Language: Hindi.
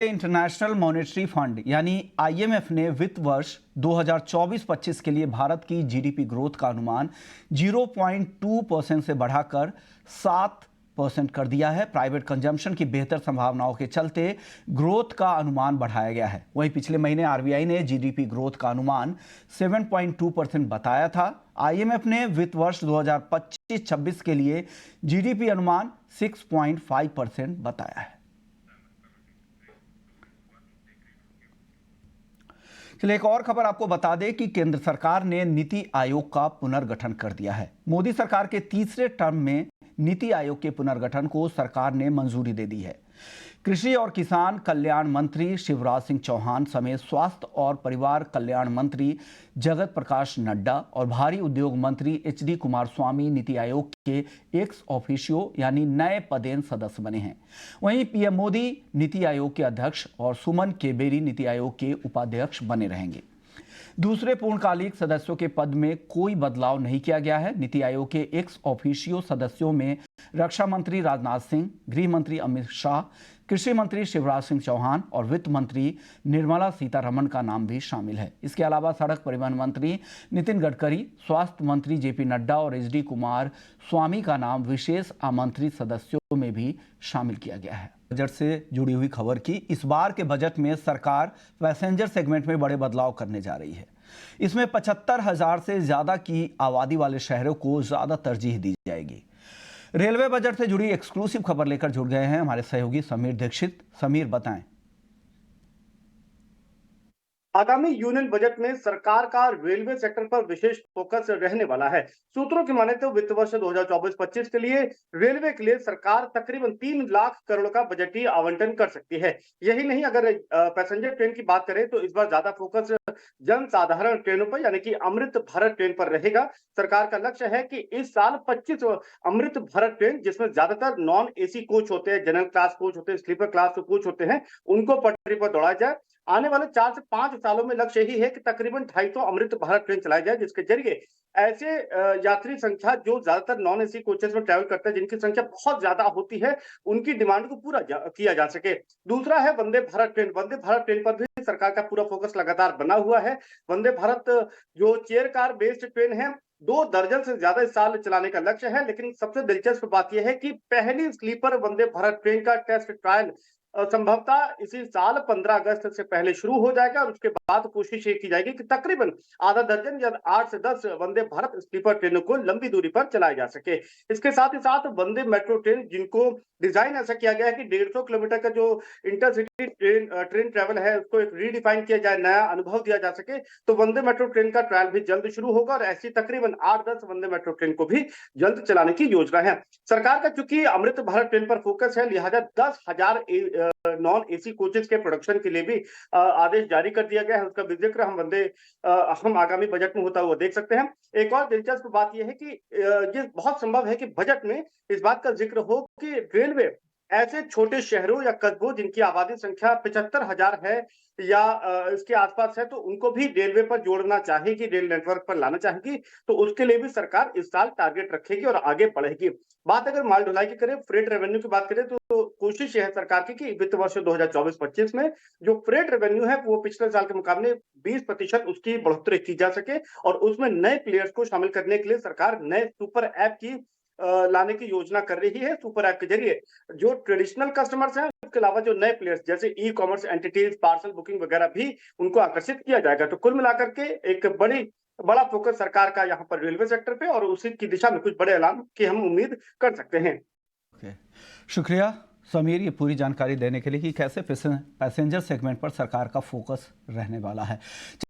इंटरनेशनल मॉनेटरी फंड यानी आईएमएफ ने वित्त वर्ष 2024-25 के लिए भारत की जीडीपी ग्रोथ का अनुमान 0.2% से बढ़ाकर 7% कर दिया है। प्राइवेट कंजम्पशन की बेहतर संभावनाओं के चलते ग्रोथ का अनुमान बढ़ाया गया है। वहीं पिछले महीने आरबीआई ने जीडीपी ग्रोथ का अनुमान 7.2% बताया था। आईएमएफ ने वित्त वर्ष 2025-26 के लिए जीडीपी अनुमान 6.5% बताया है। चलिए एक और खबर आपको बता दें कि केंद्र सरकार ने नीति आयोग का पुनर्गठन कर दिया है। मोदी सरकार के तीसरे टर्म में नीति आयोग के पुनर्गठन को सरकार ने मंजूरी दे दी है। कृषि और किसान कल्याण मंत्री शिवराज सिंह चौहान समेत स्वास्थ्य और परिवार कल्याण मंत्री जगत प्रकाश नड्डा और भारी उद्योग मंत्री एचडी कुमारस्वामी नीति आयोग के एक्स ऑफिशियो यानी नए पदेन सदस्य बने हैं। वहीं पीएम मोदी नीति आयोग के अध्यक्ष और सुमन केबेरी नीति आयोग के उपाध्यक्ष बने रहेंगे। दूसरे पूर्णकालिक सदस्यों के पद में कोई बदलाव नहीं किया गया है। नीति आयोग के एक्स ऑफिशियो सदस्यों में रक्षा मंत्री राजनाथ सिंह, गृह मंत्री अमित शाह, कृषि मंत्री शिवराज सिंह चौहान और वित्त मंत्री निर्मला सीतारमण का नाम भी शामिल है। इसके अलावा सड़क परिवहन मंत्री नितिन गडकरी, स्वास्थ्य मंत्री जेपी नड्डा और एचडी कुमार स्वामी का नाम विशेष आमंत्रित सदस्यों में भी शामिल किया गया है। बजट से जुड़ी हुई खबर की, इस बार के बजट में सरकार पैसेंजर सेगमेंट में बड़े बदलाव करने जा रही है। इसमें 75,000 से ज्यादा की आबादी वाले शहरों को ज्यादा तरजीह दी जाएगी। रेलवे बजट से जुड़ी एक्सक्लूसिव खबर लेकर जुड़ गए हैं हमारे सहयोगी समीर दीक्षित। समीर, बताएं। आगामी यूनियन बजट में सरकार का रेलवे सेक्टर पर विशेष फोकस रहने वाला है। सूत्रों की माने तो वित्त वर्ष 2024-25 के लिए रेलवे के लिए सरकार तकरीबन 3 लाख करोड़ का बजटीय आवंटन कर सकती है। यही नहीं, अगर पैसेंजर ट्रेन की बात करें तो इस बार ज्यादा फोकस जनसाधारण ट्रेनों पर यानी कि अमृत भारत ट्रेन पर रहेगा। सरकार का लक्ष्य है कि इस साल 25 अमृत भारत ट्रेन, जिसमें ज्यादातर नॉन एसी कोच होते हैं, जनरल क्लास कोच होते हैं, स्लीपर क्लास कोच होते हैं, उनको पटरी पर दौड़ाया जाए। आने वाले 4 से 5 सालों में लक्ष्य यही है कि तकरीबन 250 अमृत भारत ट्रेन चलाई जाए, जिसके जरिए ऐसे यात्री संख्या जो ज्यादातर नॉन एसी कोचेस में ट्रैवल करते हैं, जिनकी संख्या बहुत ज्यादा होती है, उनकी डिमांड को पूरा किया जा सके। दूसरा है वंदे भारत ट्रेन। वंदे भारत ट्रेन पर भी सरकार का पूरा फोकस लगातार बना हुआ है। वंदे भारत जो चेयर कार बेस्ड ट्रेन है, 2 दर्जन से ज्यादा इस साल चलाने का लक्ष्य है। लेकिन सबसे दिलचस्प बात यह है कि पहली स्लीपर वंदे भारत ट्रेन का टेस्ट ट्रायल संभवतः इसी साल 15 अगस्त से पहले शुरू हो जाएगा और उसके बाद कोशिश ये की जाएगी कि तकरीबन आधा दर्जन या 8 से 10 वंदे भारत स्लीपर ट्रेनों को लंबी दूरी पर चलाया जा सके। इसके साथ ही साथ वंदे मेट्रो ट्रेन, जिनको डिजाइन ऐसा किया गया है कि 150 किलोमीटर का जो इंटरसिटी ट्रेन ट्रेवल है उसको एक रीडिफाइन किया जाए, नया अनुभव दिया जा सके, तो वंदे मेट्रो ट्रेन का ट्रायल भी जल्द शुरू होगा और ऐसी तकरीबन 8-10 वंदे मेट्रो ट्रेन को भी जल्द चलाने की योजना है। सरकार का चूंकि अमृत भारत ट्रेन पर फोकस है, लिहाजा 10,000 नॉन एसी कोचेस के प्रोडक्शन के लिए भी आदेश जारी कर दिया गया है। उसका भी जिक्र हम आगामी बजट में होता हुआ देख सकते हैं। एक और दिलचस्प बात यह है कि ये बहुत संभव है कि बजट में इस बात का जिक्र हो कि रेलवे ऐसे छोटे शहरों या कस्बों जिनकी आबादी संख्या 75,000 है या इसके आसपास है, तो उनको भी रेलवे पर जोड़ना चाहेगी, रेल नेटवर्क पर लाना चाहेगी। तो उसके लिए भी सरकार इस साल टारगेट रखेगी और आगे बढ़ेगी। बात अगर माल ढुलाई की करें, फ्रेट रेवेन्यू की बात करें, तो कोशिश यह है सरकार की कि वित्त वर्ष 2024-25 में जो फ्रेट रेवेन्यू है वो पिछले साल के मुकाबले 20% उसकी बढ़ोतरी की जा सके और उसमें नए प्लेयर्स को शामिल करने के लिए सरकार नए सुपर ऐप की लाने की योजना कर रही है। सुपर ऐप के जरिए जो ट्रेडिशनल कस्टमर्स हैं, उसके अलावा जो नए प्लेयर्स जैसे e commerce entities, parcel booking वगैरह भी उनको आकर्षित किया जाएगा। तो कुल मिलाकर के एक बड़ा फोकस सरकार का यहाँ पर रेलवे सेक्टर पे और उसी की दिशा में कुछ बड़े ऐलान की हम उम्मीद कर सकते हैं। शुक्रिया समीर, ये पूरी जानकारी देने के लिए कि कैसे पैसेंजर सेगमेंट पर सरकार का फोकस रहने वाला है।